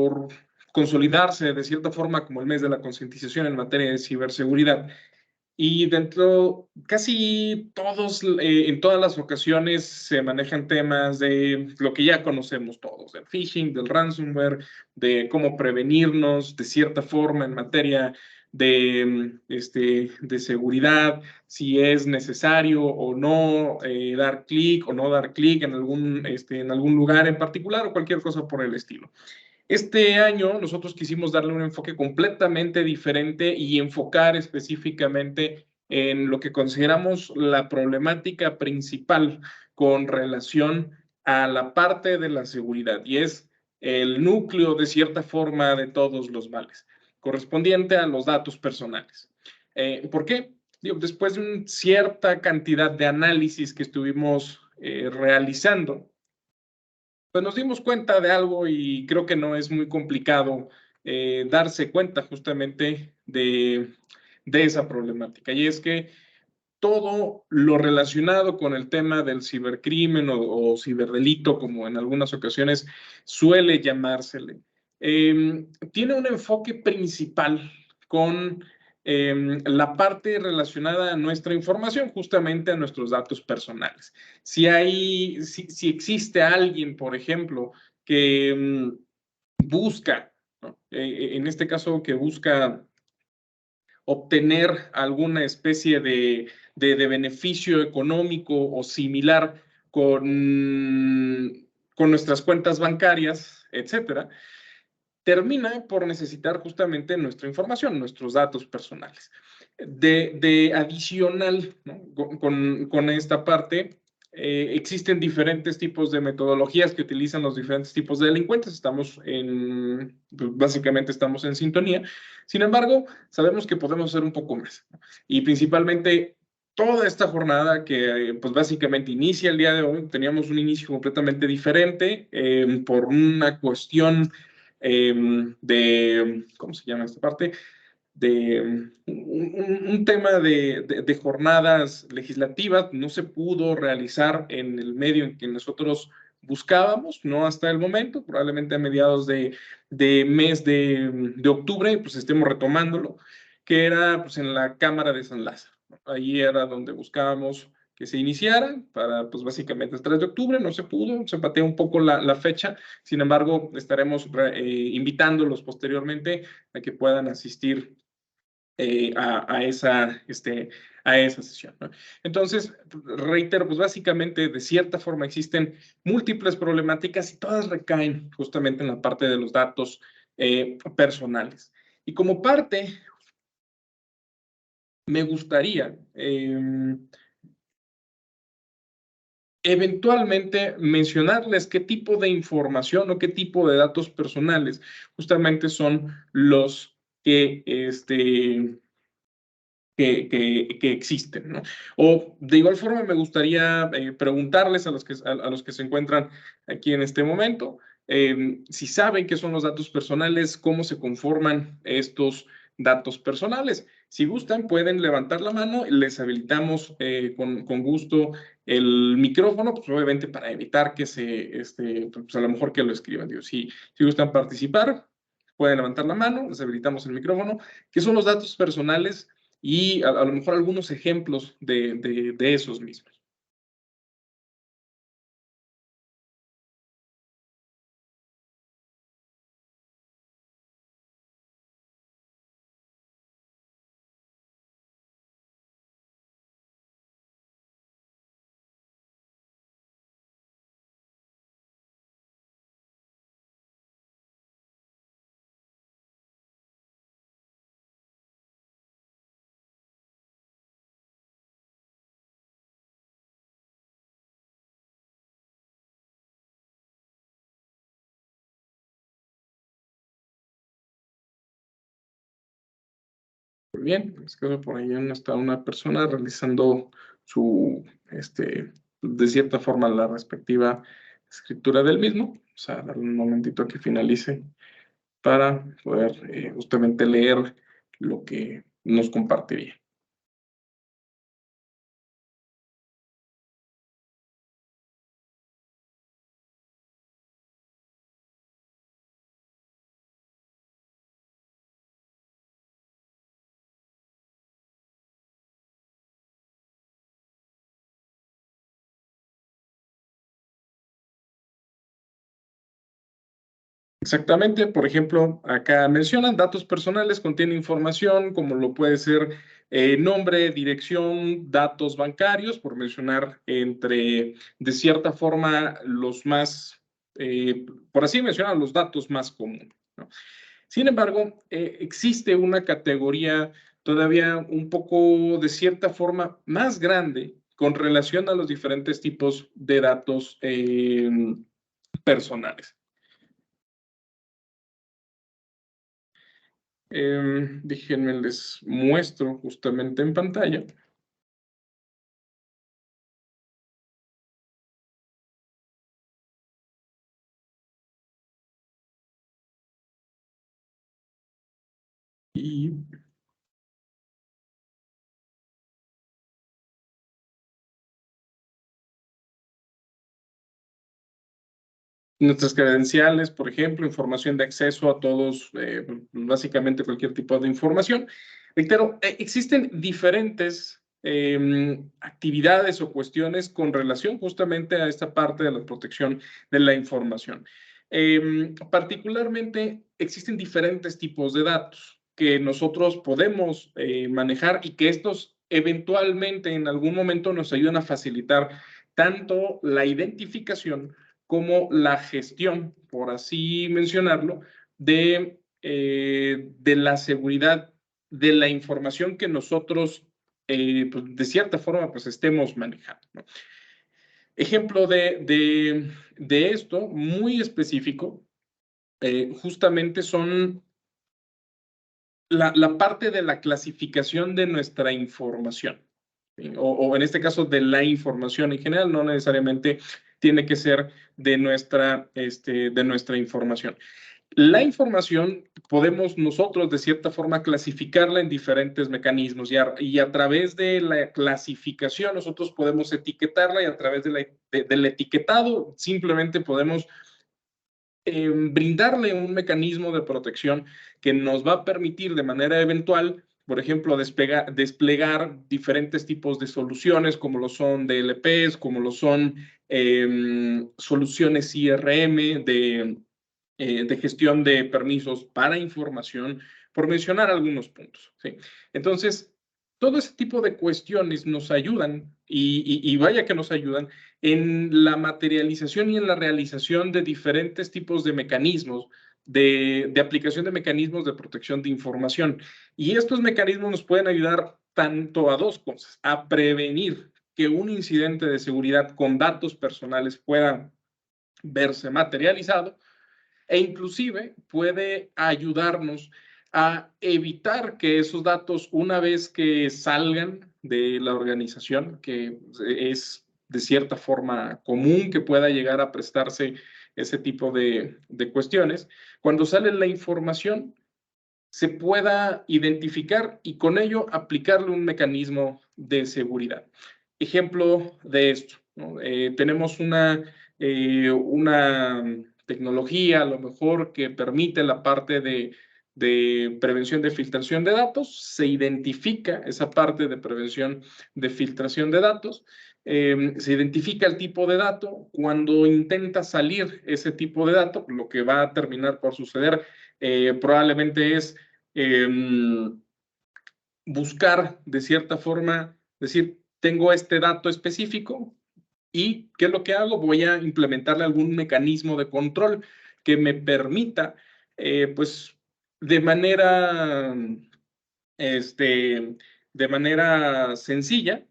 por consolidarse de cierta forma como el mes de la concientización en materia de ciberseguridad. Y dentro, casi todos, en todas las ocasiones se manejan temas de lo que ya conocemos todos, del phishing, del ransomware, de cómo prevenirnos de cierta forma en materia de seguridad, si es necesario o no dar clic o no dar clic en algún lugar en particular o cualquier cosa por el estilo. Este año nosotros quisimos darle un enfoque completamente diferente y enfocar específicamente en lo que consideramos la problemática principal con relación a la parte de la seguridad, y es el núcleo de cierta forma de todos los males, correspondiente a los datos personales. ¿Por qué? Digo, después de una cierta cantidad de análisis que estuvimos realizando, pues nos dimos cuenta de algo y creo que no es muy complicado darse cuenta justamente de esa problemática. Y es que todo lo relacionado con el tema del cibercrimen o ciberdelito, como en algunas ocasiones suele llamársele, tiene un enfoque principal con la parte relacionada a nuestra información, justamente a nuestros datos personales. Si existe alguien, por ejemplo, que busca, ¿no? En este caso, que busca obtener alguna especie de beneficio económico o similar con nuestras cuentas bancarias, etcétera, termina por necesitar justamente nuestra información, nuestros datos personales. De adicional, ¿no? Con esta parte, existen diferentes tipos de metodologías que utilizan los diferentes tipos de delincuentes. Básicamente estamos en sintonía. Sin embargo, sabemos que podemos hacer un poco más, ¿no? Y principalmente toda esta jornada que pues básicamente inicia el día de hoy, teníamos un inicio completamente diferente por una cuestión ¿cómo se llama esta parte? Un tema de jornadas legislativas. No se pudo realizar en el medio en que nosotros buscábamos, no hasta el momento, probablemente a mediados de mes de octubre, pues estemos retomándolo, que era pues en la Cámara de San Lázaro. Ahí era donde buscábamos que se iniciara para, pues básicamente el 3 de octubre, no se pudo, se pateó un poco la fecha. Sin embargo, estaremos invitándolos posteriormente a que puedan asistir a esa sesión, ¿no? Entonces, reitero, pues básicamente, de cierta forma, existen múltiples problemáticas y todas recaen justamente en la parte de los datos personales. Y como parte, me gustaría eventualmente mencionarles qué tipo de información o qué tipo de datos personales justamente son los que existen, ¿no? O de igual forma me gustaría preguntarles a los que se encuentran aquí en este momento, si saben qué son los datos personales, cómo se conforman estos datos personales. Si gustan, pueden levantar la mano, les habilitamos con gusto el micrófono, pues obviamente para evitar que pues a lo mejor que lo escriban. Digo, si gustan participar, pueden levantar la mano, les habilitamos el micrófono. ¿Qué son los datos personales? Y a lo mejor algunos ejemplos de esos mismos. Muy bien, es que por ahí está una persona realizando de cierta forma, la respectiva escritura del mismo. O sea, darle un momentito a que finalice para poder justamente leer lo que nos compartiría. Exactamente, por ejemplo, acá mencionan datos personales, contiene información como lo puede ser nombre, dirección, datos bancarios, por mencionar entre, de cierta forma, los más, por así mencionar, los datos más comunes, ¿no? Sin embargo, existe una categoría todavía un poco, de cierta forma, más grande con relación a los diferentes tipos de datos personales. Déjenme les muestro justamente en pantalla. Y nuestras credenciales, por ejemplo, información de acceso a todos, básicamente cualquier tipo de información. Reitero, existen diferentes actividades o cuestiones con relación justamente a esta parte de la protección de la información. Particularmente, existen diferentes tipos de datos que nosotros podemos manejar y que estos eventualmente en algún momento nos ayudan a facilitar tanto la identificación como la gestión, por así mencionarlo, de la seguridad de la información que nosotros, pues, de cierta forma, pues estemos manejando, ¿no? Ejemplo de esto muy específico, justamente son la parte de la clasificación de nuestra información, ¿sí? O en este caso de la información en general, no necesariamente tiene que ser de nuestra información. La información podemos nosotros de cierta forma clasificarla en diferentes mecanismos y a través de la clasificación nosotros podemos etiquetarla y a través del etiquetado simplemente podemos brindarle un mecanismo de protección que nos va a permitir de manera eventual, por ejemplo, desplegar diferentes tipos de soluciones como lo son DLPs, como lo son soluciones IRM de gestión de permisos para información, por mencionar algunos puntos, ¿sí? Entonces, todo ese tipo de cuestiones nos ayudan, y vaya que nos ayudan, en la materialización y en la realización de diferentes tipos de mecanismos, de aplicación de mecanismos de protección de información. Y estos mecanismos nos pueden ayudar tanto a dos cosas: a prevenir que un incidente de seguridad con datos personales pueda verse materializado, e inclusive puede ayudarnos a evitar que esos datos, una vez que salgan de la organización, que es de cierta forma común que pueda llegar a prestarse ese tipo de cuestiones, cuando sale la información se pueda identificar y con ello aplicarle un mecanismo de seguridad. Ejemplo de esto, ¿no? Tenemos una tecnología a lo mejor que permite la parte de prevención de filtración de datos, se identifica esa parte de prevención de filtración de datos, se identifica el tipo de dato, cuando intenta salir ese tipo de dato, lo que va a terminar por suceder probablemente es buscar de cierta forma, decir, tengo este dato específico y ¿qué es lo que hago? Voy a implementarle algún mecanismo de control que me permita, pues, de manera, este, de manera sencilla,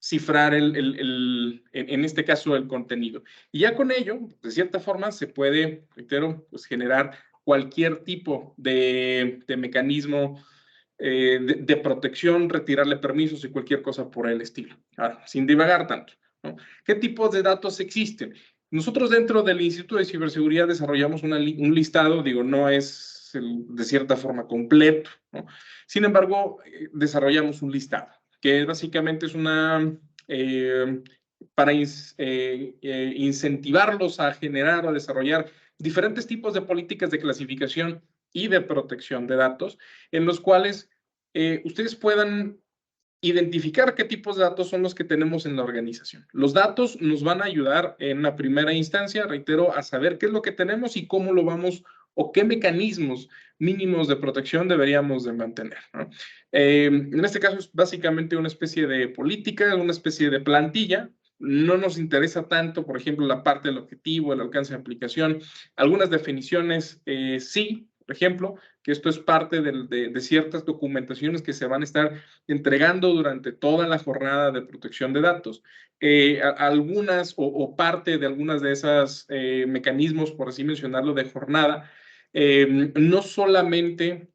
cifrar en este caso el contenido. Y ya con ello, de cierta forma, se puede, reitero, pues, generar cualquier tipo de mecanismo de protección, retirarle permisos y cualquier cosa por el estilo. Ahora, sin divagar tanto, ¿no? ¿Qué tipos de datos existen? Nosotros dentro del Instituto de Ciberseguridad desarrollamos un listado, digo, no es de cierta forma completo, ¿no? Sin embargo, desarrollamos un listado, que básicamente es para incentivarlos a generar o a desarrollar diferentes tipos de políticas de clasificación y de protección de datos, en los cuales ustedes puedan identificar qué tipos de datos son los que tenemos en la organización. Los datos nos van a ayudar en la primera instancia, reitero, a saber qué es lo que tenemos y cómo lo vamos o qué mecanismos mínimos de protección deberíamos de mantener, ¿no? En este caso es básicamente una especie de política, una especie de plantilla. No nos interesa tanto, por ejemplo, la parte del objetivo, el alcance de aplicación. Algunas definiciones sí, por ejemplo, que esto es parte de ciertas documentaciones que se van a estar entregando durante toda la jornada de protección de datos. Algunas o parte de algunas de esas mecanismos, por así mencionarlo, de jornada, no solamente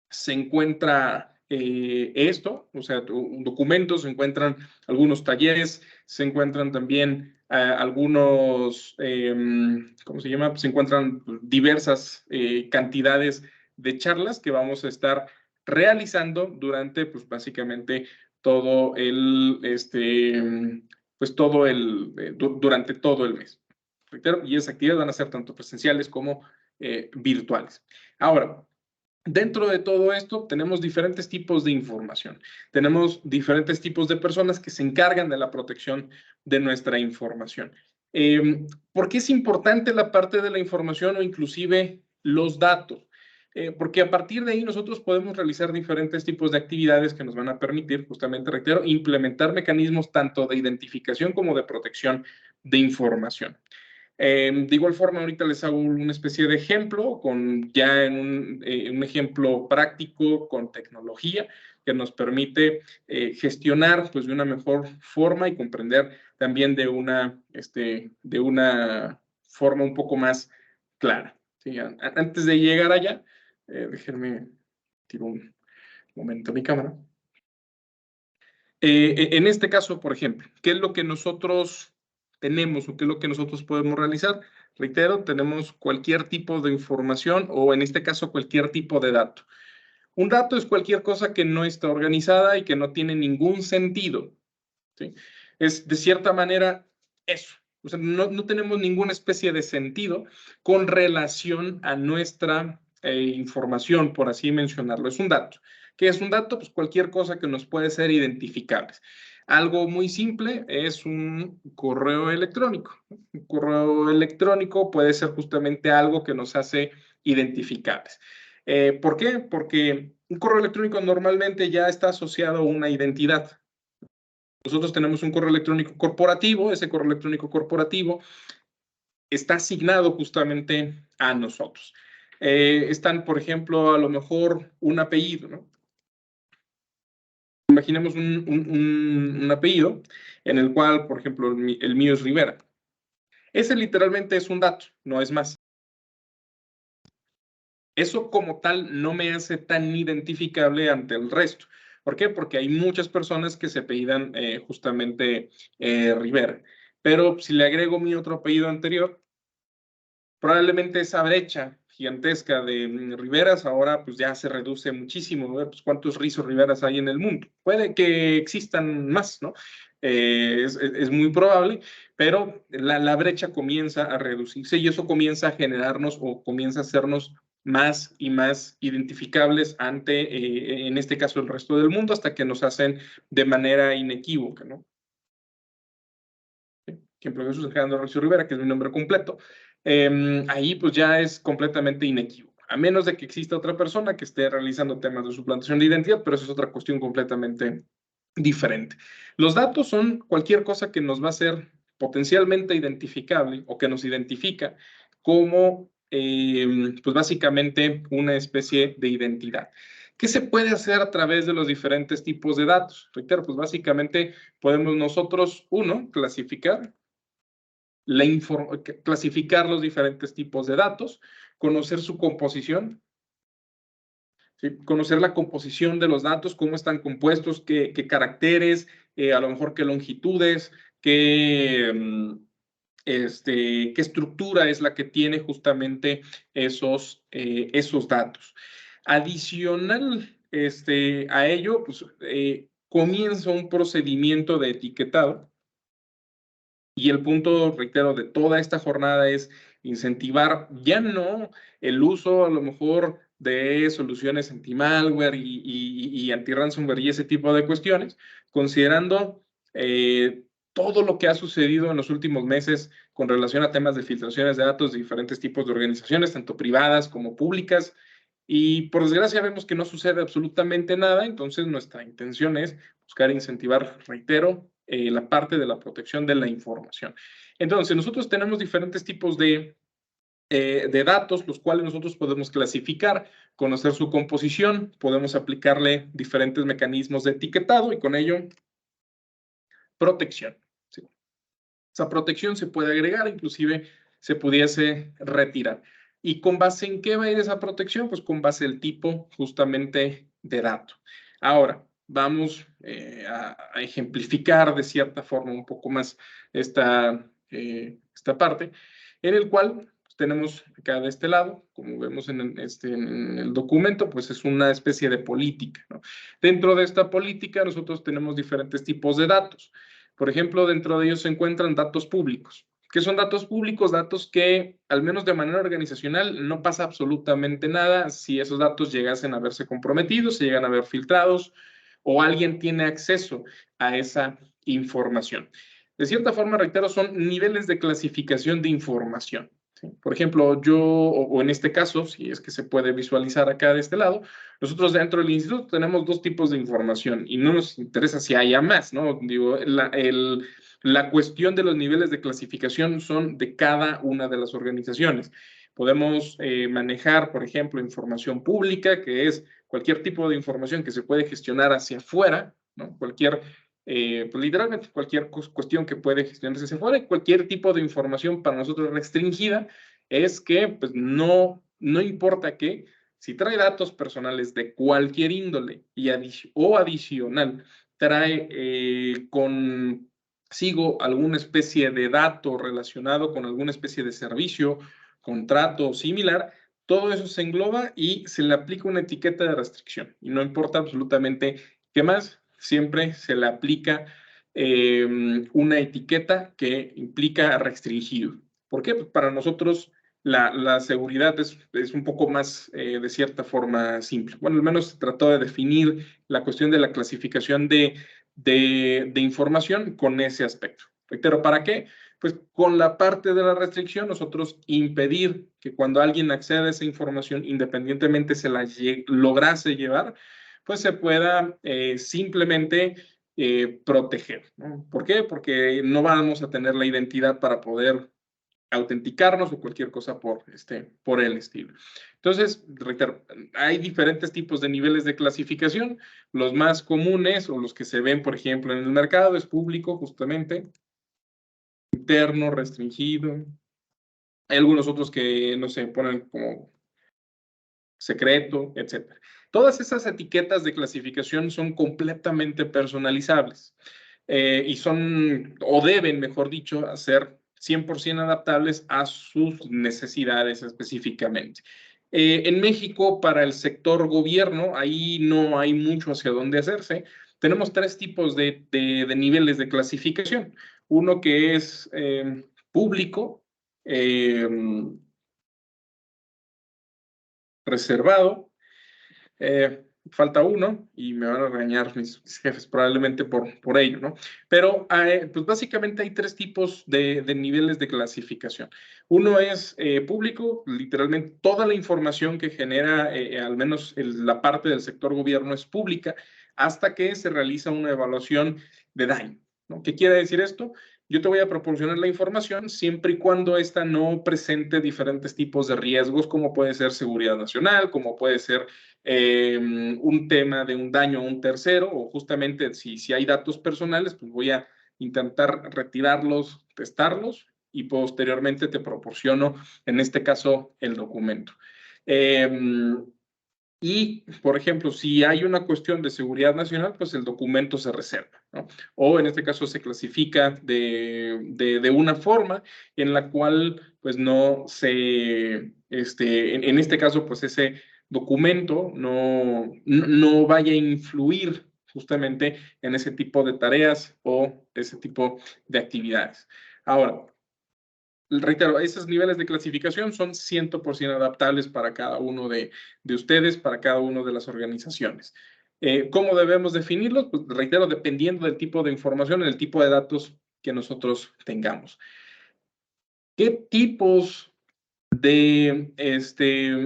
se encuentra esto, o sea, documentos, se encuentran algunos talleres, se encuentran también algunos, ¿cómo se llama? Se encuentran diversas cantidades de charlas que vamos a estar realizando durante, pues básicamente todo el, pues todo el, durante todo el mes. Y esas actividades van a ser tanto presenciales como virtuales. Ahora, dentro de todo esto, tenemos diferentes tipos de información. Tenemos diferentes tipos de personas que se encargan de la protección de nuestra información. ¿Por qué es importante la parte de la información o inclusive los datos? Porque a partir de ahí nosotros podemos realizar diferentes tipos de actividades que nos van a permitir, justamente, reitero, implementar mecanismos tanto de identificación como de protección de información. De igual forma, ahorita les hago una especie de ejemplo, ya en un ejemplo práctico con tecnología que nos permite gestionar pues, de una mejor forma y comprender también de una forma un poco más clara. ¿Sí? Antes de llegar allá, déjenme tiro un momento mi cámara. En este caso, por ejemplo, ¿qué es lo que nosotros tenemos o qué es lo que nosotros podemos realizar? Reitero, tenemos cualquier tipo de información o en este caso cualquier tipo de dato. Un dato es cualquier cosa que no está organizada y que no tiene ningún sentido, ¿sí? Es de cierta manera eso. O sea, no tenemos ninguna especie de sentido con relación a nuestra información, por así mencionarlo. Es un dato. ¿Qué es un dato? Pues cualquier cosa que nos puede ser identificable. Algo muy simple es un correo electrónico. Un correo electrónico puede ser justamente algo que nos hace identificables. ¿Por qué? Porque un correo electrónico normalmente ya está asociado a una identidad. Nosotros tenemos un correo electrónico corporativo, ese correo electrónico corporativo está asignado justamente a nosotros. Están, por ejemplo, a lo mejor un apellido, ¿no? Imaginemos un apellido en el cual, por ejemplo, el mío es Rivera. Ese literalmente es un dato, no es más. Eso como tal no me hace tan identificable ante el resto. ¿Por qué? Porque hay muchas personas que se apellidan justamente Rivera. Pero si le agrego mi otro apellido anterior, probablemente esa brecha gigantesca de Riveras ahora pues ya se reduce muchísimo, ¿no? Pues, ¿cuántos Rizos Riveras hay en el mundo? Puede que existan más, ¿no? Es muy probable, pero la brecha comienza a reducirse y eso comienza a generarnos o comienza a hacernos más y más identificables ante, en este caso, el resto del mundo, hasta que nos hacen de manera inequívoca, ¿no? Ejemplo, Jesús Alejandro Recio Rivera, que es mi nombre completo, ahí pues ya es completamente inequívoco, a menos de que exista otra persona que esté realizando temas de suplantación de identidad, pero eso es otra cuestión completamente diferente. Los datos son cualquier cosa que nos va a ser potencialmente identificable o que nos identifica como, pues básicamente, una especie de identidad. ¿Qué se puede hacer a través de los diferentes tipos de datos? Reitero, pues básicamente podemos nosotros, uno, clasificar los diferentes tipos de datos, conocer su composición, ¿sí? Conocer la composición de los datos, cómo están compuestos, qué caracteres, a lo mejor qué longitudes, qué estructura es la que tiene justamente esos datos. Adicional a ello, pues, comienza un procedimiento de etiquetado. Y el punto, reitero, de toda esta jornada es incentivar ya no el uso a lo mejor de soluciones anti-malware y anti-ransomware y ese tipo de cuestiones, considerando todo lo que ha sucedido en los últimos meses con relación a temas de filtraciones de datos de diferentes tipos de organizaciones, tanto privadas como públicas. Y por desgracia vemos que no sucede absolutamente nada, entonces nuestra intención es buscar incentivar, reitero, la parte de la protección de la información. Entonces, nosotros tenemos diferentes tipos de datos, los cuales nosotros podemos clasificar, conocer su composición, podemos aplicarle diferentes mecanismos de etiquetado y con ello protección. ¿Sí? Esa protección se puede agregar, inclusive se pudiese retirar. ¿Y con base en qué va a ir esa protección? Pues con base el tipo justamente de dato. Ahora, vamos a ejemplificar de cierta forma un poco más esta parte, en el cual pues, tenemos acá de este lado, como vemos en el documento, pues es una especie de política, ¿no? Dentro de esta política nosotros tenemos diferentes tipos de datos. Por ejemplo, dentro de ellos se encuentran datos públicos. ¿Qué son datos públicos? Datos que, al menos de manera organizacional, no pasa absolutamente nada si esos datos llegasen a verse comprometidos, se llegan a ver filtrados o alguien tiene acceso a esa información. De cierta forma, reitero, son niveles de clasificación de información. ¿Sí? Por ejemplo, yo, o en este caso, si es que se puede visualizar acá de este lado, nosotros dentro del instituto tenemos dos tipos de información y no nos interesa si haya más, ¿no? Digo, la cuestión de los niveles de clasificación son de cada una de las organizaciones. Podemos manejar, por ejemplo, información pública, que es cualquier tipo de información que se puede gestionar hacia afuera, ¿no? Cualquier, pues literalmente cualquier cuestión que puede gestionarse hacia afuera, cualquier tipo de información para nosotros restringida, es que pues no importa qué, si trae datos personales de cualquier índole o adicional, trae consigo alguna especie de dato relacionado con alguna especie de servicio, contrato o similar, todo eso se engloba y se le aplica una etiqueta de restricción. Y no importa absolutamente qué más, siempre se le aplica una etiqueta que implica restringido. ¿Por qué? Pues para nosotros la seguridad es un poco más, de cierta forma, simple. Bueno, al menos se trató de definir la cuestión de la clasificación de información con ese aspecto. Reitero, ¿para qué? Pues con la parte de la restricción, nosotros impedir que cuando alguien acceda a esa información, independientemente se la lograse llevar, pues se pueda simplemente proteger, ¿no? ¿Por qué? Porque no vamos a tener la identidad para poder autenticarnos o cualquier cosa por el estilo. Entonces, reitero, hay diferentes tipos de niveles de clasificación. Los más comunes o los que se ven, por ejemplo, en el mercado es público, justamente, interno, restringido. Hay algunos otros que, no sé, ponen como secreto, etcétera. Todas esas etiquetas de clasificación son completamente personalizables y son, o deben, mejor dicho, ser 100% adaptables a sus necesidades específicamente. En México, para el sector gobierno, ahí no hay mucho hacia dónde hacerse. Tenemos tres tipos de niveles de clasificación. Uno que es público, eh, reservado. Falta uno y me van a regañar mis jefes probablemente por ello, ¿no? Pero pues básicamente hay tres tipos de niveles de clasificación. Uno es público, literalmente toda la información que genera, al menos la parte del sector gobierno es pública, hasta que se realiza una evaluación de daño, ¿no? ¿Qué quiere decir esto? Yo te voy a proporcionar la información siempre y cuando esta no presente diferentes tipos de riesgos, como puede ser seguridad nacional, como puede ser un tema de un daño a un tercero, o justamente si hay datos personales, pues voy a intentar retirarlos, testarlos y posteriormente te proporciono, en este caso, el documento. Y, por ejemplo, si hay una cuestión de seguridad nacional, pues el documento se reserva, ¿no? O en este caso se clasifica de una forma en la cual, pues no se, en este caso, pues ese documento no vaya a influir justamente en ese tipo de tareas o ese tipo de actividades. Ahora, reitero, esos niveles de clasificación son 100% adaptables para cada uno de ustedes, para cada una de las organizaciones. ¿Cómo debemos definirlos? Pues, reitero, dependiendo del tipo de información, el tipo de datos que nosotros tengamos. ¿Qué tipos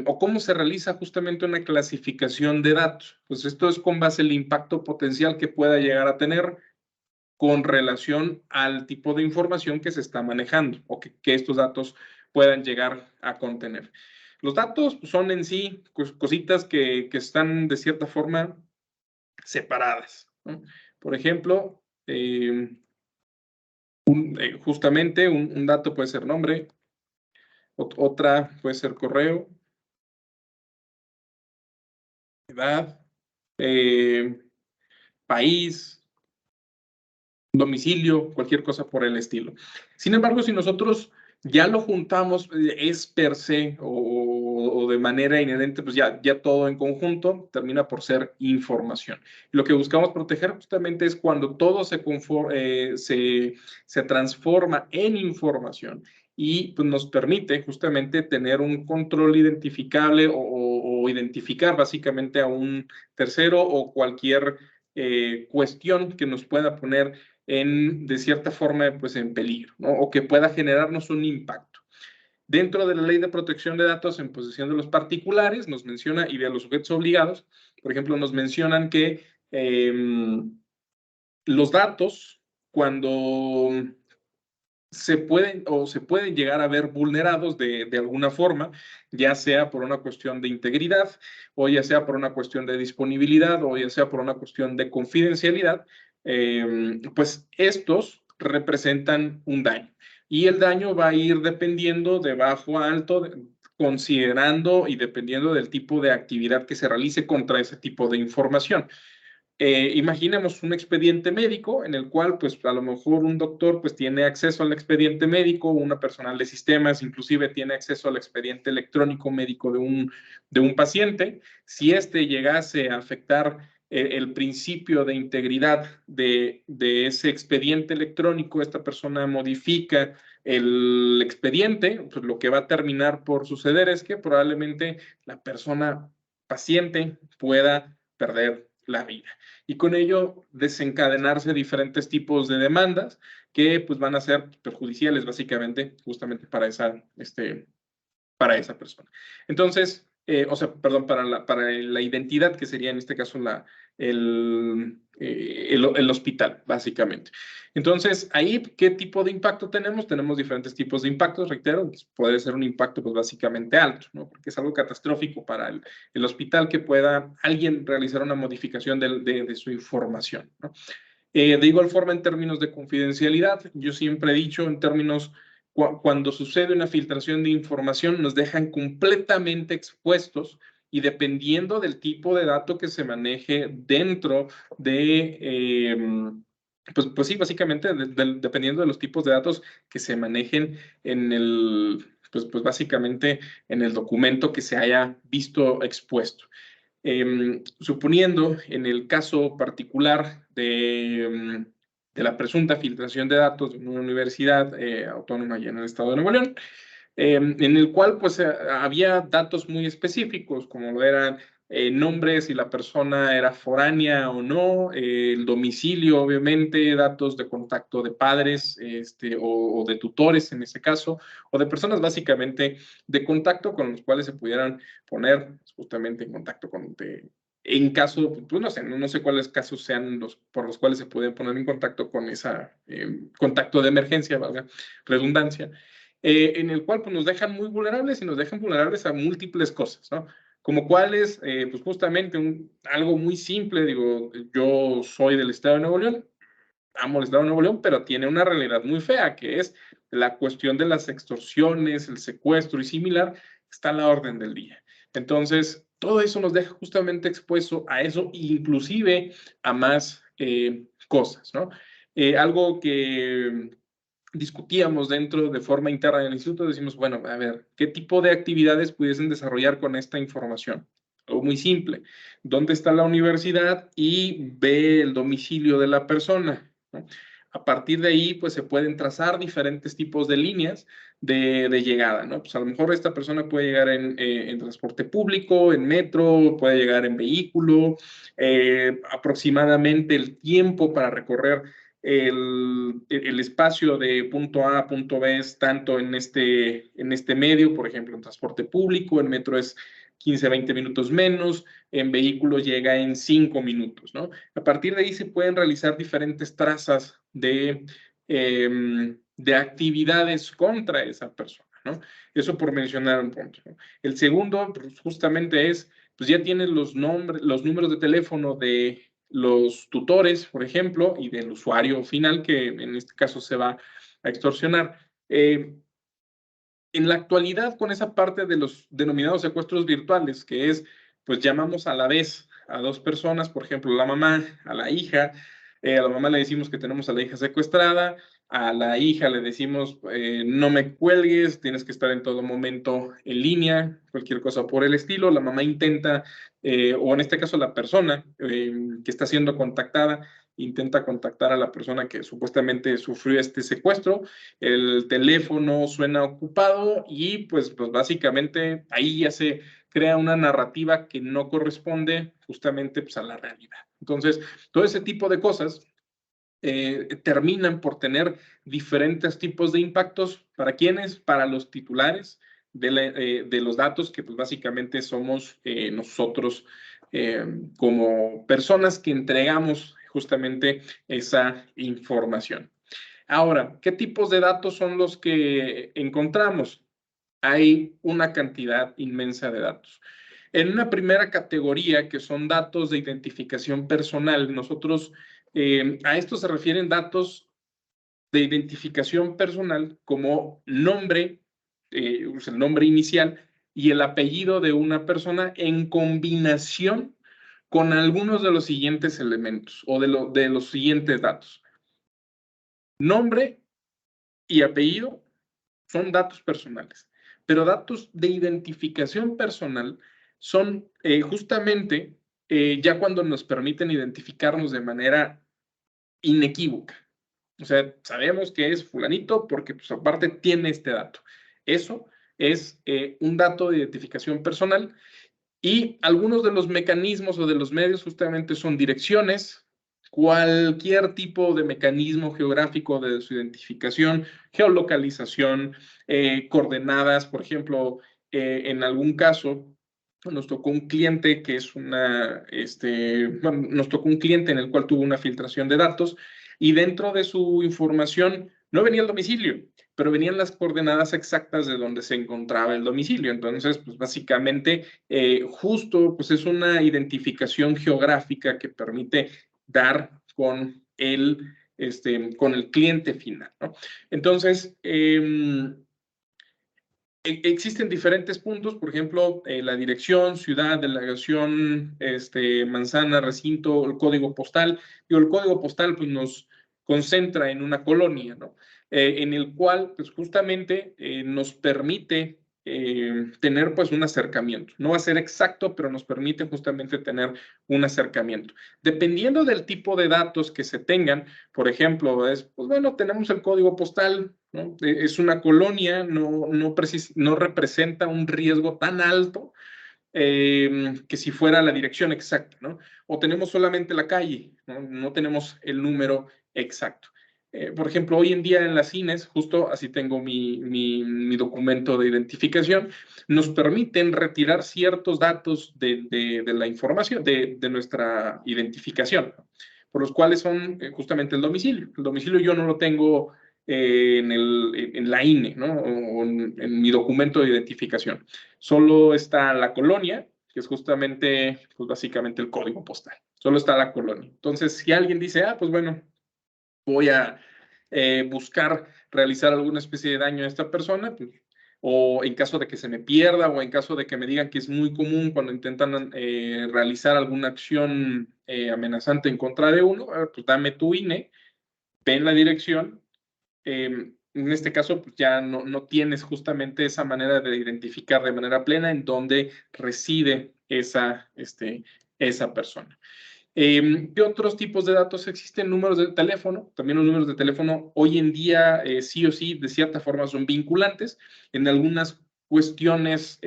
o cómo se realiza justamente una clasificación de datos? Pues esto es con base al impacto potencial que pueda llegar a tener con relación al tipo de información que se está manejando o que estos datos puedan llegar a contener. Los datos son en sí cositas que están de cierta forma separadas, ¿no? Por ejemplo, justamente un dato puede ser nombre, otra puede ser correo, edad, país, domicilio, cualquier cosa por el estilo. Sin embargo, si nosotros ya lo juntamos, es per se o de manera inherente, pues ya todo en conjunto termina por ser información. Lo que buscamos proteger justamente es cuando todo se transforma en información y pues, nos permite justamente tener un control identificable o identificar básicamente a un tercero o cualquier cuestión que nos pueda poner de cierta forma, pues en peligro, ¿no? O que pueda generarnos un impacto. Dentro de la Ley de Protección de Datos en posesión de los particulares, nos menciona, y de los sujetos obligados, por ejemplo, nos mencionan que los datos, cuando se pueden llegar a ver vulnerados de alguna forma, ya sea por una cuestión de integridad, o ya sea por una cuestión de disponibilidad, o ya sea por una cuestión de confidencialidad, pues estos representan un daño. Y el daño va a ir dependiendo de bajo a alto, considerando y dependiendo del tipo de actividad que se realice contra ese tipo de información. Imaginemos un expediente médico en el cual, pues, a lo mejor un doctor, pues, tiene acceso al expediente médico, una personal de sistemas, inclusive tiene acceso al expediente electrónico médico de un paciente. Si este llegase a afectar el principio de integridad de ese expediente electrónico, esta persona modifica el expediente, pues lo que va a terminar por suceder es que probablemente la persona paciente pueda perder la vida. Y con ello desencadenarse diferentes tipos de demandas que pues van a ser perjudiciales básicamente justamente para esa persona. Entonces, perdón, para la identidad, que sería en este caso el hospital, básicamente. Entonces, ahí, ¿qué tipo de impacto tenemos? Tenemos diferentes tipos de impactos, reitero, puede ser un impacto pues básicamente alto, ¿no? Porque es algo catastrófico para el hospital que pueda alguien realizar una modificación de su información, ¿no? De igual forma, en términos de confidencialidad, yo siempre he dicho en términos cuando sucede una filtración de información, nos dejan completamente expuestos y dependiendo del tipo de dato que se maneje dentro de, pues sí, básicamente dependiendo de los tipos de datos que se manejen en pues básicamente en el documento que se haya visto expuesto. Suponiendo en el caso particular de la presunta filtración de datos de una universidad autónoma allá en el estado de Nuevo León, en el cual pues había datos muy específicos, como lo eran nombres, si la persona era foránea o no, el domicilio, obviamente, datos de contacto de padres o de tutores en ese caso, o de personas básicamente de contacto con los cuales se pudieran poner justamente en contacto en caso, pues no sé cuáles casos sean por los cuales se pueden poner en contacto con esa contacto de emergencia, valga redundancia, en el cual pues, nos dejan muy vulnerables y nos dejan vulnerables a múltiples cosas, ¿no? Como cuáles, pues justamente algo muy simple, digo, yo soy del estado de Nuevo León, amo el estado de Nuevo León, pero tiene una realidad muy fea, que es la cuestión de las extorsiones, el secuestro y similar, está a la orden del día. Entonces, todo eso nos deja justamente expuesto a eso, inclusive a más cosas, ¿no? Algo que discutíamos dentro de forma interna del instituto, decimos, bueno, a ver, ¿qué tipo de actividades pudiesen desarrollar con esta información? Algo muy simple. ¿Dónde está la universidad? Y ve el domicilio de la persona, ¿no? A partir de ahí, pues se pueden trazar diferentes tipos de líneas de llegada, ¿no? Pues a lo mejor esta persona puede llegar en transporte público, en metro, puede llegar en vehículo, aproximadamente el tiempo para recorrer el espacio de punto A a punto B es tanto en este medio, por ejemplo, en transporte público, en metro es 15, 20 minutos menos, en vehículo llega en 5 minutos, ¿no? A partir de ahí se pueden realizar diferentes trazas de actividades contra esa persona, ¿no? Eso por mencionar un punto, ¿no? El segundo, pues, justamente es, pues ya tienes los números de teléfono de los tutores, por ejemplo, y del usuario final, que en este caso se va a extorsionar. En la actualidad, con esa parte de los denominados secuestros virtuales, que es, pues llamamos a la vez a dos personas, por ejemplo, la mamá, a la hija, a la mamá le decimos que tenemos a la hija secuestrada, a la hija le decimos, no me cuelgues, tienes que estar en todo momento en línea, cualquier cosa por el estilo, la mamá intenta, o en este caso la persona que está siendo contactada, intenta contactar a la persona que supuestamente sufrió este secuestro, el teléfono suena ocupado y pues básicamente ahí ya se crea una narrativa que no corresponde justamente pues, a la realidad. Entonces, todo ese tipo de cosas terminan por tener diferentes tipos de impactos. ¿Para quiénes? Para los titulares de los datos, que pues básicamente somos nosotros como personas que entregamos justamente esa información. Ahora, ¿qué tipos de datos son los que encontramos? Hay una cantidad inmensa de datos. En una primera categoría, que son datos de identificación personal, nosotros a esto se refieren datos de identificación personal como nombre, el nombre inicial y el apellido de una persona en combinación con algunos de los siguientes elementos o de los siguientes datos. Nombre y apellido son datos personales, pero datos de identificación personal son justamente ya cuando nos permiten identificarnos de manera inequívoca. O sea, sabemos que es fulanito porque pues, aparte tiene este dato. Eso es un dato de identificación personal y algunos de los mecanismos o de los medios justamente son direcciones, cualquier tipo de mecanismo geográfico de su identificación, geolocalización, coordenadas, por ejemplo, en algún caso nos tocó un cliente que es bueno, nos tocó un cliente en el cual tuvo una filtración de datos y dentro de su información no venía el domicilio, pero venían las coordenadas exactas de donde se encontraba el domicilio. Entonces, pues básicamente, justo, pues es una identificación geográfica que permite dar con el cliente final, ¿no? Entonces, existen diferentes puntos, por ejemplo, la dirección, ciudad, delegación, manzana, recinto, el código postal. Y el código postal pues, nos concentra en una colonia, ¿no? En el cual pues, justamente nos permite tener pues un acercamiento. No va a ser exacto, pero nos permite justamente tener un acercamiento. Dependiendo del tipo de datos que se tengan, por ejemplo, pues bueno, tenemos el código postal, ¿no? Es una colonia, no representa un riesgo tan alto que si fuera la dirección exacta, ¿no? O tenemos solamente la calle, no tenemos el número exacto. Por ejemplo, hoy en día en las INES, justo así tengo mi documento de identificación, nos permiten retirar ciertos datos de la información, de nuestra identificación, ¿no? Por los cuales son justamente el domicilio. El domicilio yo no lo tengo en la INE, ¿no? O en mi documento de identificación. Solo está la colonia, que es justamente, pues básicamente el código postal. Solo está la colonia. Entonces, si alguien dice, pues bueno, voy a buscar realizar alguna especie de daño a esta persona, pues, o en caso de que se me pierda, o en caso de que me digan que es muy común cuando intentan realizar alguna acción amenazante en contra de uno, pues dame tu INE, ven la dirección. En este caso, pues ya no tienes justamente esa manera de identificar de manera plena en dónde reside esa persona. ¿Qué otros tipos de datos existen? Números de teléfono. También los números de teléfono hoy en día sí o sí, de cierta forma, son vinculantes. En algunas cuestiones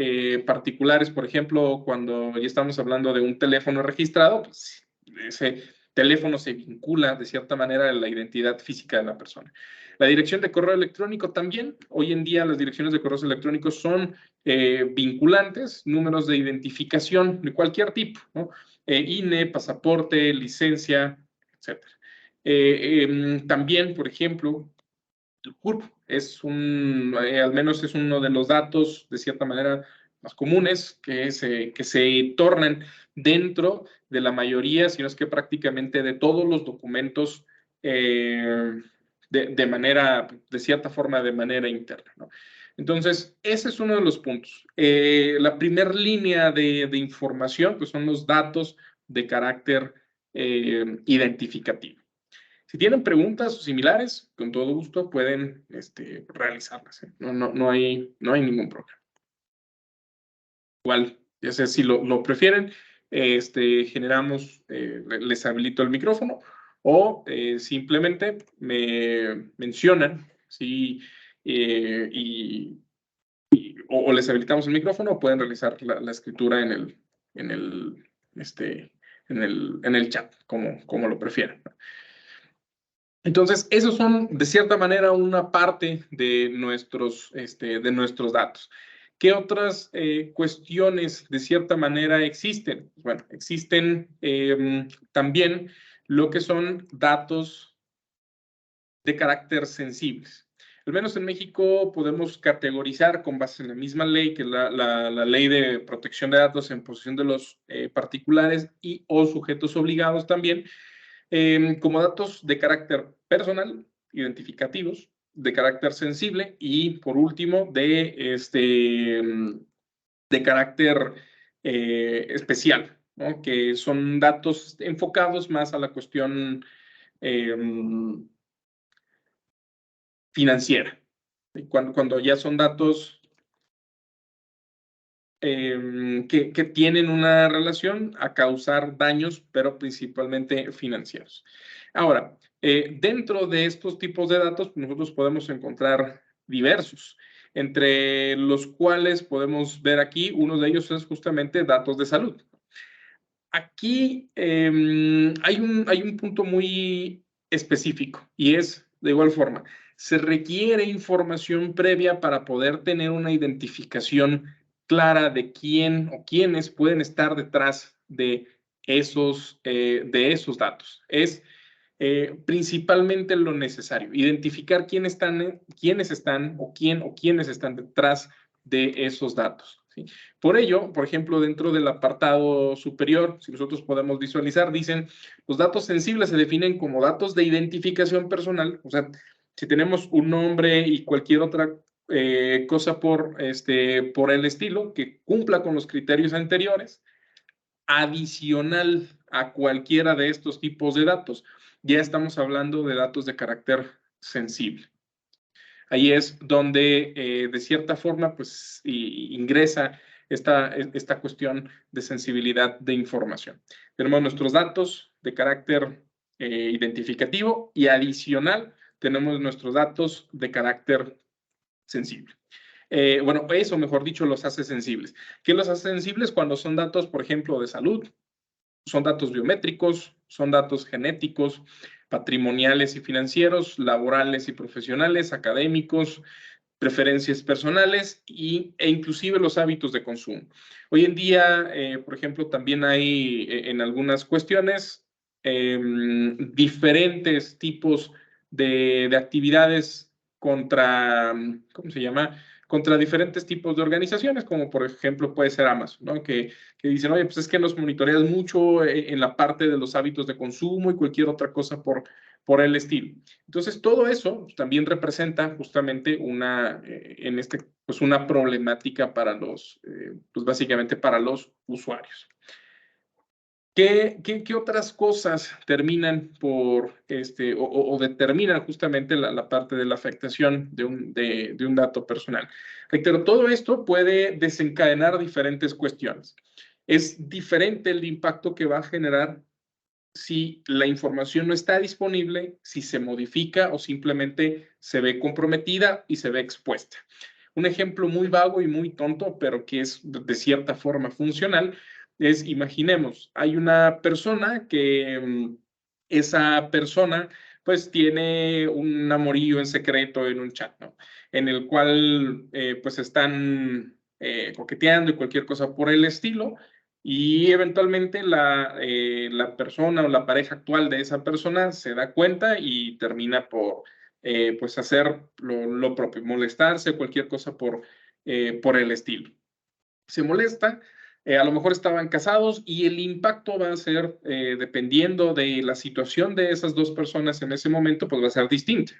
particulares, por ejemplo, cuando ya estamos hablando de un teléfono registrado, pues ese teléfono se vincula de cierta manera a la identidad física de la persona. La dirección de correo electrónico también. Hoy en día las direcciones de correos electrónicos son vinculantes, números de identificación de cualquier tipo, ¿no? INE, pasaporte, licencia, etc. También, por ejemplo, el CURP es al menos es uno de los datos, de cierta manera, más comunes que se tornan dentro de la mayoría, si no es que prácticamente de todos los documentos de cierta forma, de manera interna, ¿no? Entonces, ese es uno de los puntos. La primera línea de información, pues son los datos de carácter identificativo. Si tienen preguntas o similares, con todo gusto pueden realizarlas. No hay ningún problema. Igual, ya sé si lo prefieren, generamos, les habilito el micrófono o simplemente me mencionan si, o les habilitamos el micrófono o pueden realizar la escritura en el chat, como lo prefieran. Entonces, esos son, de cierta manera, una parte de nuestros datos. ¿Qué otras cuestiones, de cierta manera, existen? Bueno, existen también lo que son datos de carácter sensibles. Al menos en México podemos categorizar con base en la misma ley que la Ley de Protección de Datos en posesión de los particulares y o sujetos obligados también, como datos de carácter personal, identificativos, de carácter sensible y, por último, de carácter especial, ¿no? Que son datos enfocados más a la cuestión financiera. Cuando ya son datos que tienen una relación a causar daños, pero principalmente financieros. Ahora, dentro de estos tipos de datos, nosotros podemos encontrar diversos, entre los cuales podemos ver aquí, uno de ellos es justamente datos de salud. Aquí hay un punto muy específico y es, de igual forma, se requiere información previa para poder tener una identificación clara de quién o quiénes pueden estar detrás de esos datos. Es principalmente lo necesario, identificar quiénes están o quiénes están detrás de esos datos, ¿sí? Por ello, por ejemplo, dentro del apartado superior, si nosotros podemos visualizar, dicen, los datos sensibles se definen como datos de identificación personal, o sea, si tenemos un nombre y cualquier otra cosa por el estilo que cumpla con los criterios anteriores, adicional a cualquiera de estos tipos de datos, ya estamos hablando de datos de carácter sensible. Ahí es donde, de cierta forma, pues ingresa esta cuestión de sensibilidad de información. Tenemos nuestros datos de carácter identificativo y adicional tenemos nuestros datos de carácter sensible. Bueno, eso, mejor dicho, los hace sensibles. ¿Qué los hace sensibles? Cuando son datos, por ejemplo, de salud, son datos biométricos, son datos genéticos, patrimoniales y financieros, laborales y profesionales, académicos, preferencias personales e inclusive los hábitos de consumo. Hoy en día, por ejemplo, también hay en algunas cuestiones diferentes tipos de actividades contra, ¿cómo se llama? Contra diferentes tipos de organizaciones, como por ejemplo puede ser Amazon, ¿no? Que dicen, oye, pues es que nos monitoreas mucho en la parte de los hábitos de consumo y cualquier otra cosa por el estilo. Entonces, todo eso también representa justamente pues una problemática para pues básicamente para los usuarios. ¿Qué otras cosas terminan por, o determinan justamente la parte de la afectación de un dato personal? Reitero, todo esto puede desencadenar diferentes cuestiones. Es diferente el impacto que va a generar si la información no está disponible, si se modifica o simplemente se ve comprometida y se ve expuesta. Un ejemplo muy vago y muy tonto, pero que es de cierta forma funcional, es, imaginemos, hay una persona que esa persona pues tiene un amorío en secreto en un chat, ¿no? En el cual pues están coqueteando y cualquier cosa por el estilo, y eventualmente la persona o la pareja actual de esa persona se da cuenta y termina por pues hacer lo propio, molestarse, cualquier cosa por el estilo. Se molesta, a lo mejor estaban casados y el impacto va a ser, dependiendo de la situación de esas dos personas en ese momento, pues va a ser distinto.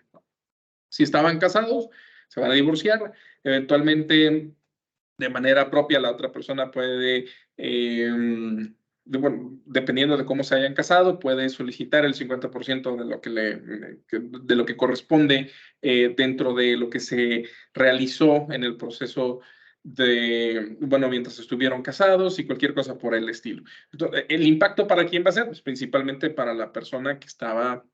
Si estaban casados, se van a divorciar, eventualmente de manera propia la otra persona puede, bueno, dependiendo de cómo se hayan casado, puede solicitar el 50% de lo que, de lo que corresponde dentro de lo que se realizó en el proceso de, bueno, mientras estuvieron casados y cualquier cosa por el estilo. Entonces, ¿el impacto para quién va a ser? Pues principalmente para la persona que estaba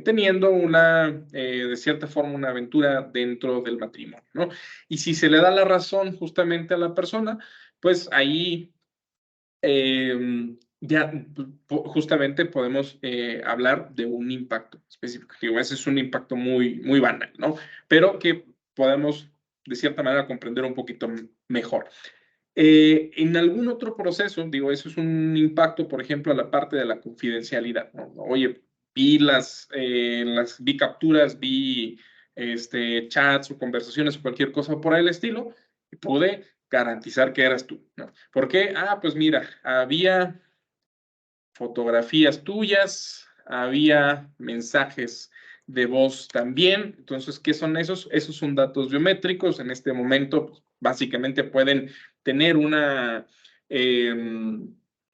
teniendo de cierta forma, una aventura dentro del matrimonio, ¿no? Y si se le da la razón justamente a la persona, pues ahí ya justamente podemos hablar de un impacto específico. Digo, ese es un impacto muy, muy banal, ¿no? Pero que podemos, de cierta manera, comprender un poquito mejor. En algún otro proceso, digo, eso es un impacto, por ejemplo, a la parte de la confidencialidad, ¿no? Oye, vi capturas, vi chats o conversaciones o cualquier cosa por el estilo, y pude garantizar que eras tú, ¿no? ¿Por qué? Ah, pues mira, había fotografías tuyas, había mensajes de voz también. Entonces, ¿qué son esos? Esos son datos biométricos. En este momento, pues, básicamente pueden tener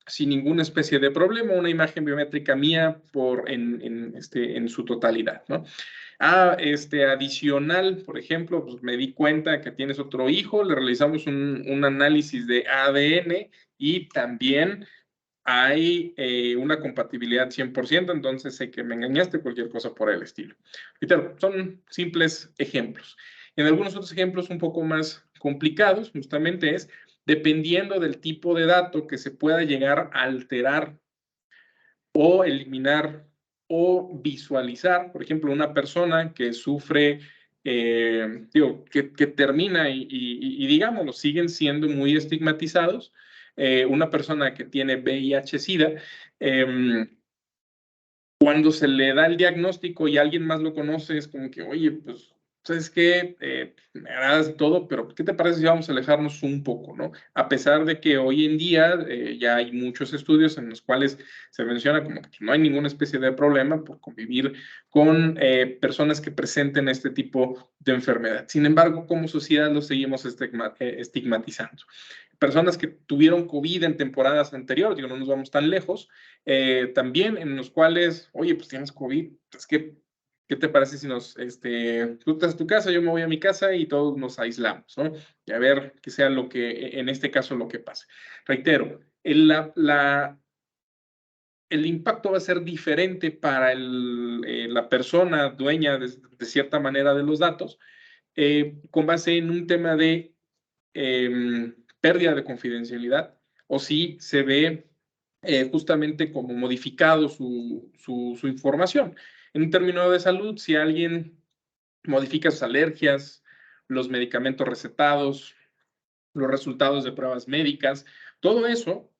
sin ninguna especie de problema, una imagen biométrica mía en su totalidad, ¿no? Adicional, por ejemplo, pues me di cuenta que tienes otro hijo, le realizamos un análisis de ADN y también hay una compatibilidad 100%, entonces sé que me engañaste, cualquier cosa por el estilo. Peter, son simples ejemplos. En algunos otros ejemplos un poco más complicados, justamente es dependiendo del tipo de dato que se pueda llegar a alterar o eliminar o visualizar. Por ejemplo, una persona que sufre, que termina y digámoslo, siguen siendo muy estigmatizados. Una persona que tiene VIH-Sida, cuando se le da el diagnóstico y alguien más lo conoce, es como que, oye, pues, ¿sabes qué? Me agradas y todo, pero ¿qué te parece si vamos a alejarnos un poco, no? A pesar de que hoy en día ya hay muchos estudios en los cuales se menciona como que no hay ninguna especie de problema por convivir con personas que presenten este tipo de enfermedad. Sin embargo, como sociedad lo seguimos estigmatizando. Personas que tuvieron COVID en temporadas anteriores, digo, no nos vamos tan lejos, también en los cuales, oye, pues tienes COVID, es que, ¿qué te parece si tú estás a tu casa, yo me voy a mi casa y todos nos aislamos, ¿no? Y a ver qué sea en este caso, lo que pase. Reitero, el impacto va a ser diferente para la persona dueña de cierta manera de los datos, con base en un tema de pérdida de confidencialidad, o si se ve justamente como modificado su información. En un término de salud, si alguien modifica sus alergias, los medicamentos recetados, los resultados de pruebas médicas, todo eso,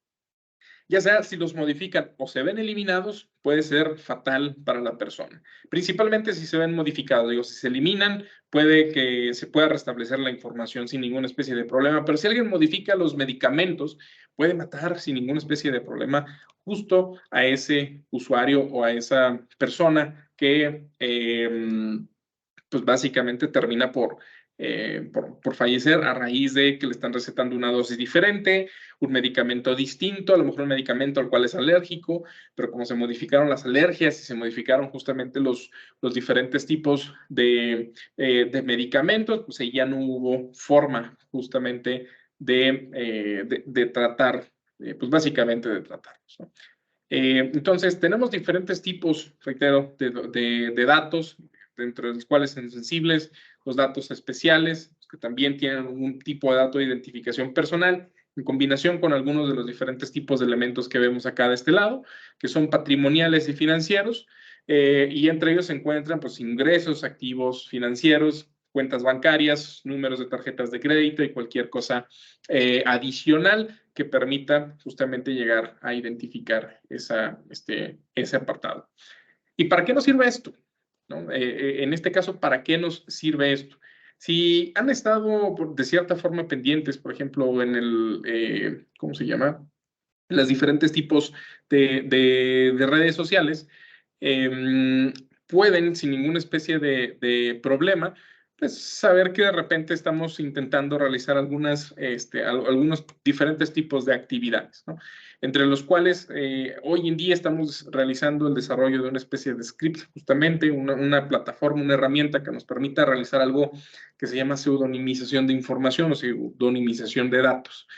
ya sea si los modifican o se ven eliminados, puede ser fatal para la persona. Principalmente si se ven modificados, digo, si se eliminan, puede que se pueda restablecer la información sin ninguna especie de problema, pero si alguien modifica los medicamentos, puede matar sin ninguna especie de problema justo a ese usuario o a esa persona que pues básicamente termina por fallecer a raíz de que le están recetando una dosis diferente, un medicamento distinto, a lo mejor un medicamento al cual es alérgico, pero como se modificaron las alergias y se modificaron justamente los diferentes tipos de medicamentos, pues ahí ya no hubo forma justamente de tratar, pues básicamente de tratarlos, ¿no? Entonces, tenemos diferentes tipos, reitero, de datos, entre los cuales son sensibles, los datos especiales, que también tienen un tipo de dato de identificación personal, en combinación con algunos de los diferentes tipos de elementos que vemos acá de este lado, que son patrimoniales y financieros, y entre ellos se encuentran pues, ingresos, activos financieros, cuentas bancarias, números de tarjetas de crédito y cualquier cosa adicional que permita justamente llegar a identificar ese apartado. ¿Y para qué nos sirve esto? ¿No? En este caso, ¿para qué nos sirve esto? Si han estado de cierta forma pendientes, por ejemplo, en ¿cómo se llama? Los diferentes tipos de redes sociales, pueden, sin ninguna especie de problema, pues saber que de repente estamos intentando realizar algunos diferentes tipos de actividades, ¿no? Entre los cuales hoy en día estamos realizando el desarrollo de una especie de script, justamente una plataforma, una herramienta que nos permita realizar algo que se llama pseudonimización de información o pseudonimización de datos.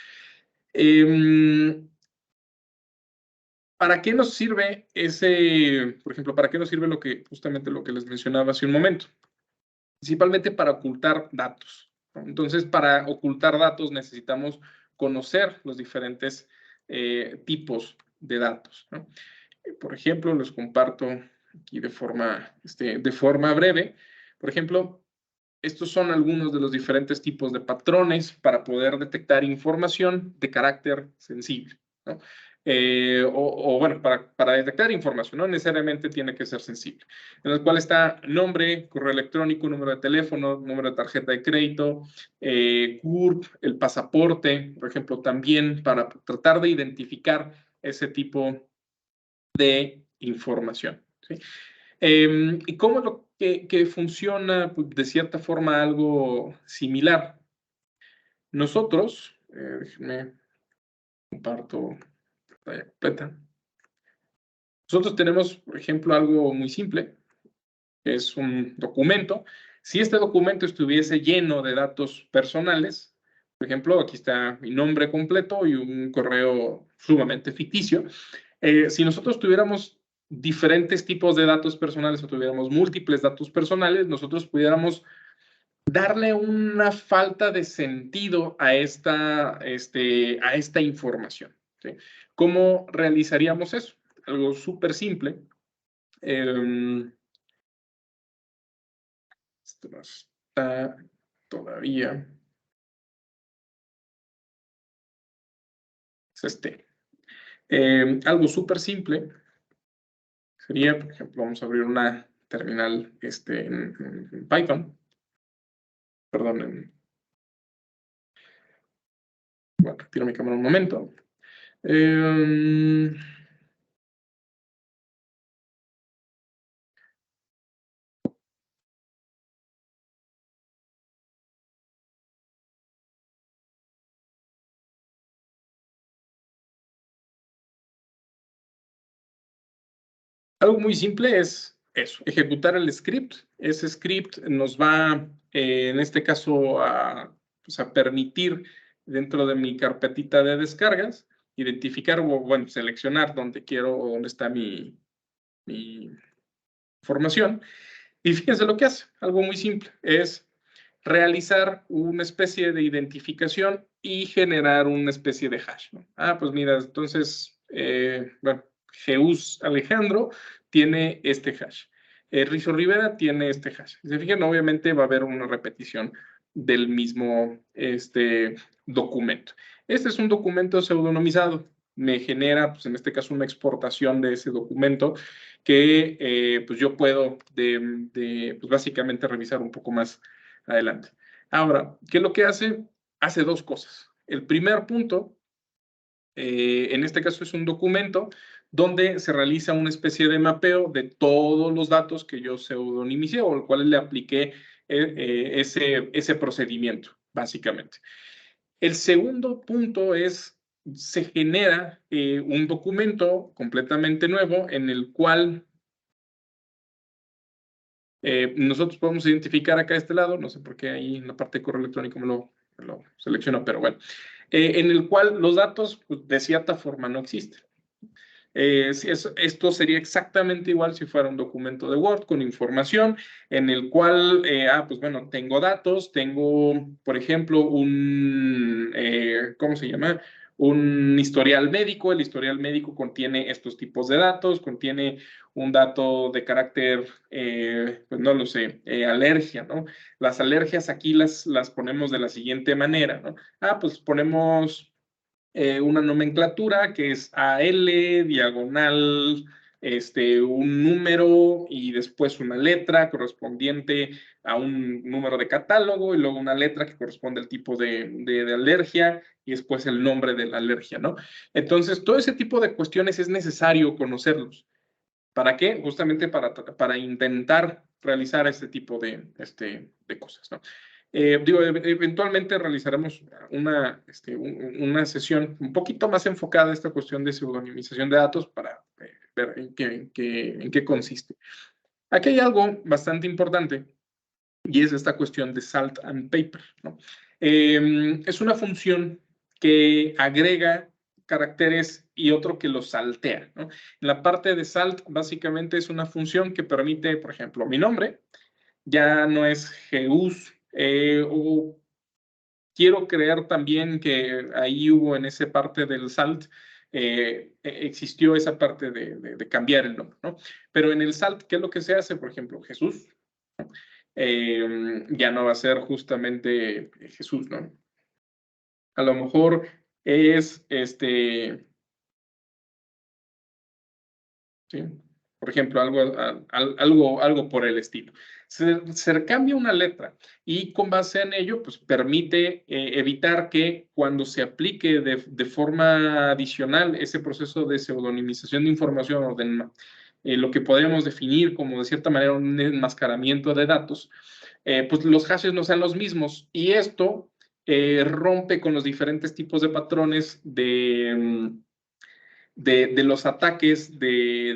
¿Para qué nos sirve por ejemplo, para qué nos sirve justamente lo que les mencionaba hace un momento? Principalmente para ocultar datos, ¿no? Entonces, para ocultar datos necesitamos conocer los diferentes tipos de datos, ¿no? Por ejemplo, les comparto aquí de forma breve. Por ejemplo, estos son algunos de los diferentes tipos de patrones para poder detectar información de carácter sensible, ¿no? Bueno, para detectar información, no necesariamente tiene que ser sensible, en el cual está nombre, correo electrónico, número de teléfono, número de tarjeta de crédito, CURP, el pasaporte, por ejemplo, también para tratar de identificar ese tipo de información, ¿sí? ¿Y cómo lo que funciona pues, de cierta forma algo similar? Nosotros, déjenme comparto pantalla completa. Nosotros tenemos, por ejemplo, algo muy simple, que es un documento. Si este documento estuviese lleno de datos personales, por ejemplo, aquí está mi nombre completo y un correo sumamente ficticio. Si nosotros tuviéramos diferentes tipos de datos personales o tuviéramos múltiples datos personales, nosotros pudiéramos darle una falta de sentido a esta información, ¿sí? ¿Cómo realizaríamos eso? Algo súper simple. Esto no está todavía. Es algo súper simple sería, por ejemplo, vamos a abrir una terminal en Python. Perdón, bueno, retiro mi cámara un momento. Algo muy simple es eso, ejecutar el script. Ese script nos va, en este caso, pues, a permitir dentro de mi carpetita de descargas, identificar o, bueno, seleccionar dónde quiero o dónde está mi información. Y fíjense lo que hace, algo muy simple, es realizar una especie de identificación y generar una especie de hash, ¿no? Pues mira, entonces, bueno, Jeús Alejandro tiene este hash. Rizo Rivera tiene este hash. Si se fijan, obviamente va a haber una repetición del mismo documento. Este es un documento pseudonimizado. Me genera, pues en este caso, una exportación de ese documento que pues yo puedo pues básicamente revisar un poco más adelante. Ahora, ¿qué es lo que hace? Hace dos cosas. El primer punto, en este caso es un documento donde se realiza una especie de mapeo de todos los datos que yo pseudonimicé o al cual le apliqué ese procedimiento, básicamente. El segundo punto es, se genera un documento completamente nuevo en el cual nosotros podemos identificar acá a este lado, no sé por qué ahí en la parte de correo electrónico me lo selecciona, pero bueno, en el cual los datos pues, de cierta forma no existen. Esto sería exactamente igual si fuera un documento de Word con información en el cual, pues bueno, tengo datos, tengo, por ejemplo, ¿cómo se llama? Un historial médico. El historial médico contiene estos tipos de datos, contiene un dato de carácter, pues no lo sé, alergia, ¿no? Las alergias aquí las ponemos de la siguiente manera, ¿no? Pues ponemos una nomenclatura que es AL, diagonal, un número y después una letra correspondiente a un número de catálogo y luego una letra que corresponde al tipo de alergia y después el nombre de la alergia, ¿no? Entonces, todo ese tipo de cuestiones es necesario conocerlos. ¿Para qué? Justamente para intentar realizar este tipo de cosas, ¿no? Eventualmente realizaremos una sesión un poquito más enfocada a esta cuestión de pseudonimización de datos para ver en qué consiste. Aquí hay algo bastante importante y es esta cuestión de salt and paper, ¿no? Es una función que agrega caracteres y otro que los saltea, ¿no? La parte de salt básicamente es una función que permite, por ejemplo, mi nombre ya no es Jeús, o quiero creer también que ahí hubo en esa parte del salt, existió esa parte de cambiar el nombre, ¿no? Pero en el salt, ¿qué es lo que se hace? Por ejemplo, Jesús, ya no va a ser justamente Jesús, ¿no? A lo mejor es ¿sí? Por ejemplo, algo por el estilo. Se cambia una letra y con base en ello, pues permite evitar que cuando se aplique de forma adicional ese proceso de pseudonimización de información o de lo que podríamos definir como de cierta manera un enmascaramiento de datos, pues los hashes no sean los mismos y esto rompe con los diferentes tipos de patrones de los ataques de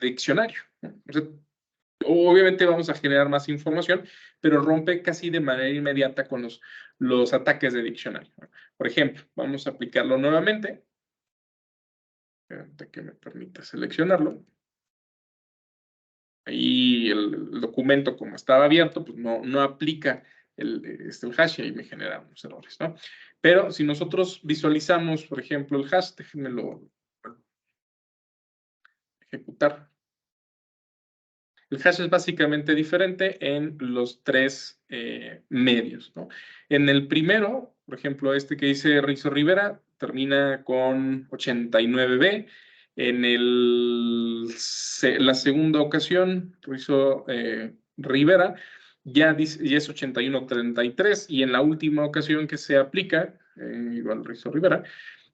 diccionario, ¿no? O sea, obviamente vamos a generar más información, pero rompe casi de manera inmediata con los ataques de diccionario, ¿no? Por ejemplo, vamos a aplicarlo nuevamente. Que me permita seleccionarlo. Ahí el documento, como estaba abierto, pues no aplica el hash y ahí me genera unos errores, ¿no? Pero si nosotros visualizamos, por ejemplo, el hash, déjenmelo ejecutar. El hash es básicamente diferente en los tres medios, ¿no? En el primero, por ejemplo, este que dice Rizo Rivera, termina con 89B. En la segunda ocasión, Rizo Rivera, ya es 8133. Y en la última ocasión que se aplica, igual Rizo Rivera,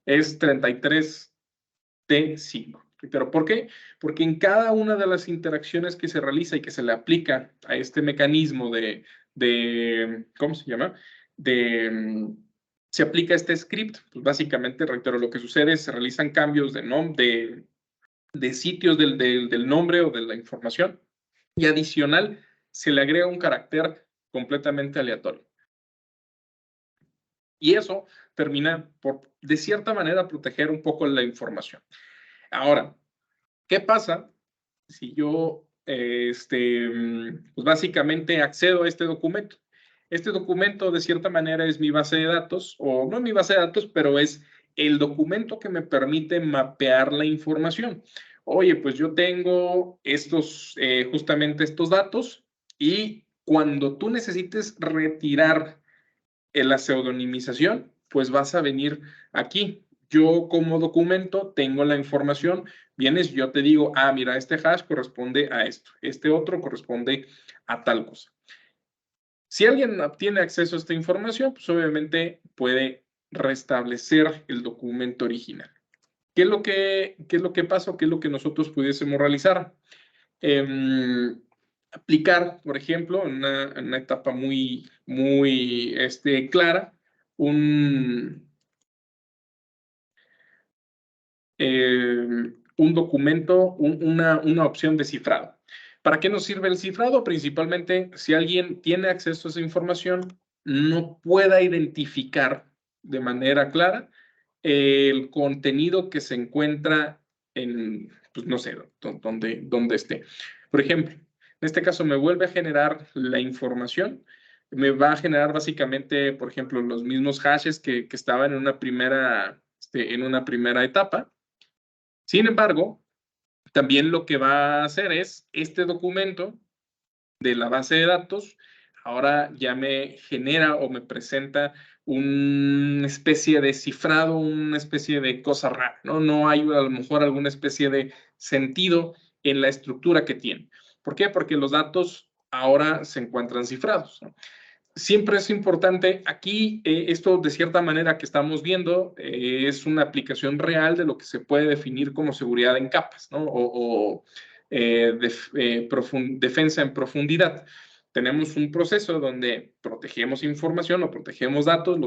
es 33T5. ¿Pero por qué? Porque en cada una de las interacciones que se realiza y que se le aplica a este mecanismo ¿cómo se llama? Se aplica este script, pues básicamente, reitero, lo que sucede es se realizan cambios de sitios del nombre o de la información y adicional se le agrega un carácter completamente aleatorio. Y eso termina por, de cierta manera, proteger un poco la información. Ahora, ¿qué pasa si yo, pues básicamente accedo a este documento? Este documento, de cierta manera, es mi base de datos, o no mi base de datos, pero es el documento que me permite mapear la información. Oye, pues yo tengo justamente estos datos, y cuando tú necesites retirar la pseudonimización, pues vas a venir aquí. Yo como documento tengo la información, vienes, yo te digo, mira, este hash corresponde a esto, este otro corresponde a tal cosa. Si alguien obtiene acceso a esta información, pues obviamente puede restablecer el documento original. ¿Qué es lo que pasa o qué es lo que nosotros pudiésemos realizar? Aplicar, por ejemplo, en una etapa muy clara, un documento, una opción de cifrado. ¿Para qué nos sirve el cifrado? Principalmente si alguien tiene acceso a esa información, no pueda identificar de manera clara el contenido que se encuentra pues no sé, donde esté. Por ejemplo, en este caso me vuelve a generar la información, me va a generar básicamente, por ejemplo, los mismos hashes que estaban en una primera etapa. Sin embargo, también lo que va a hacer es este documento de la base de datos, ahora ya me genera o me presenta una especie de cifrado, una especie de cosa rara, ¿no? No hay a lo mejor alguna especie de sentido en la estructura que tiene. ¿Por qué? Porque los datos ahora se encuentran cifrados, ¿no? Siempre es importante, aquí esto de cierta manera que estamos viendo es una aplicación real de lo que se puede definir como seguridad en capas, ¿no? Defensa en profundidad. Tenemos un proceso donde protegemos información o protegemos datos,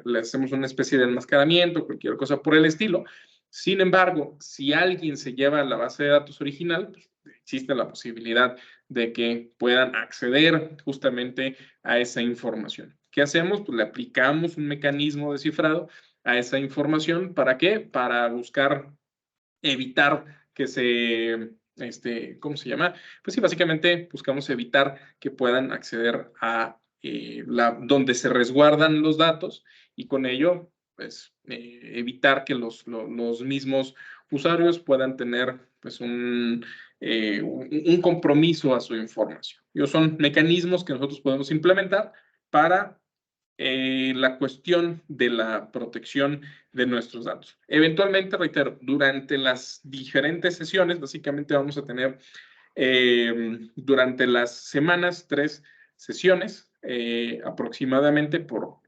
le hacemos una especie de enmascaramiento, cualquier cosa por el estilo. Sin embargo, si alguien se lleva la base de datos original, pues, existe la posibilidad de que puedan acceder justamente a esa información. ¿Qué hacemos? Pues le aplicamos un mecanismo de cifrado a esa información. ¿Para qué? Para buscar evitar que ¿cómo se llama? Pues sí, básicamente buscamos evitar que puedan acceder a donde se resguardan los datos y con ello, pues, evitar que los mismos usuarios puedan tener, pues, un compromiso a su información. Son mecanismos que nosotros podemos implementar para la cuestión de la protección de nuestros datos. Eventualmente, reitero, durante las diferentes sesiones, básicamente vamos a tener durante las semanas 3 sesiones aproximadamente por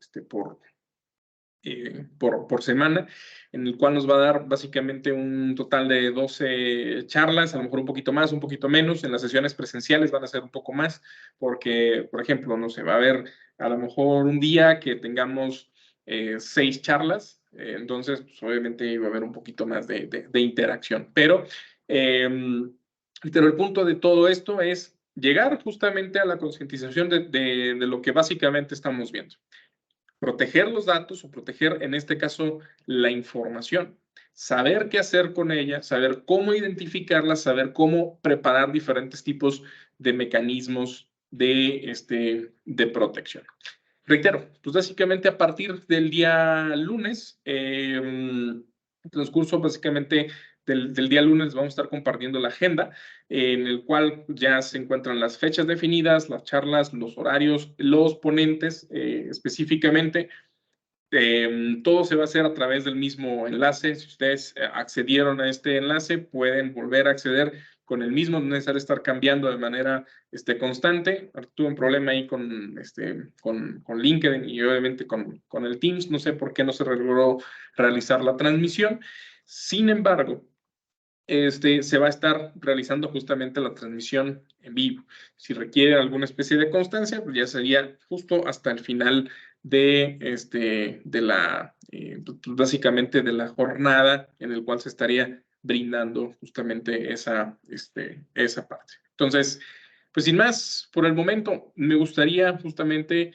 semana, en el cual nos va a dar básicamente un total de 12 charlas, a lo mejor un poquito más, un poquito menos. En las sesiones presenciales van a ser un poco más, porque, por ejemplo, no sé, va a haber a lo mejor un día que tengamos 6 charlas, entonces, pues, obviamente va a haber un poquito más de interacción. Pero el punto de todo esto es llegar justamente a la concientización de lo que básicamente estamos viendo. Proteger los datos o proteger, en este caso, la información. Saber qué hacer con ella, saber cómo identificarla, saber cómo preparar diferentes tipos de mecanismos de protección. Reitero, pues básicamente a partir del día lunes, el transcurso básicamente del día lunes vamos a estar compartiendo la agenda en el cual ya se encuentran las fechas definidas, las charlas, los horarios, los ponentes específicamente. Todo se va a hacer a través del mismo enlace. Si ustedes accedieron a este enlace, pueden volver a acceder con el mismo, no es necesario estar cambiando de manera constante. Tuve un problema ahí con LinkedIn y obviamente con el Teams. No sé por qué no se logró realizar la transmisión. Sin embargo, se va a estar realizando justamente la transmisión en vivo. Si requiere alguna especie de constancia, pues ya sería justo hasta el final básicamente de la jornada en el cual se estaría brindando justamente esa parte. Entonces, pues sin más, por el momento, me gustaría justamente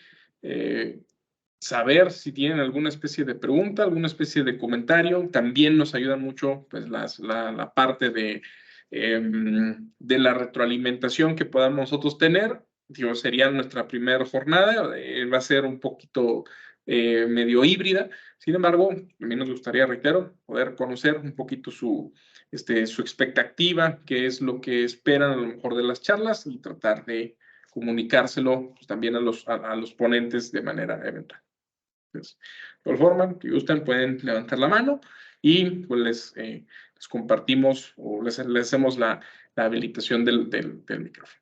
saber si tienen alguna especie de pregunta, alguna especie de comentario. También nos ayuda mucho pues, la parte de la retroalimentación que podamos nosotros tener. Digo, sería nuestra primera jornada, va a ser un poquito medio híbrida. Sin embargo, a mí nos gustaría, reitero, poder conocer un poquito su expectativa, qué es lo que esperan a lo mejor de las charlas y tratar de comunicárselo pues, también a los ponentes de manera eventual. Entonces, de igual forma, si gustan, pueden levantar la mano y pues les compartimos o les hacemos la habilitación del micrófono.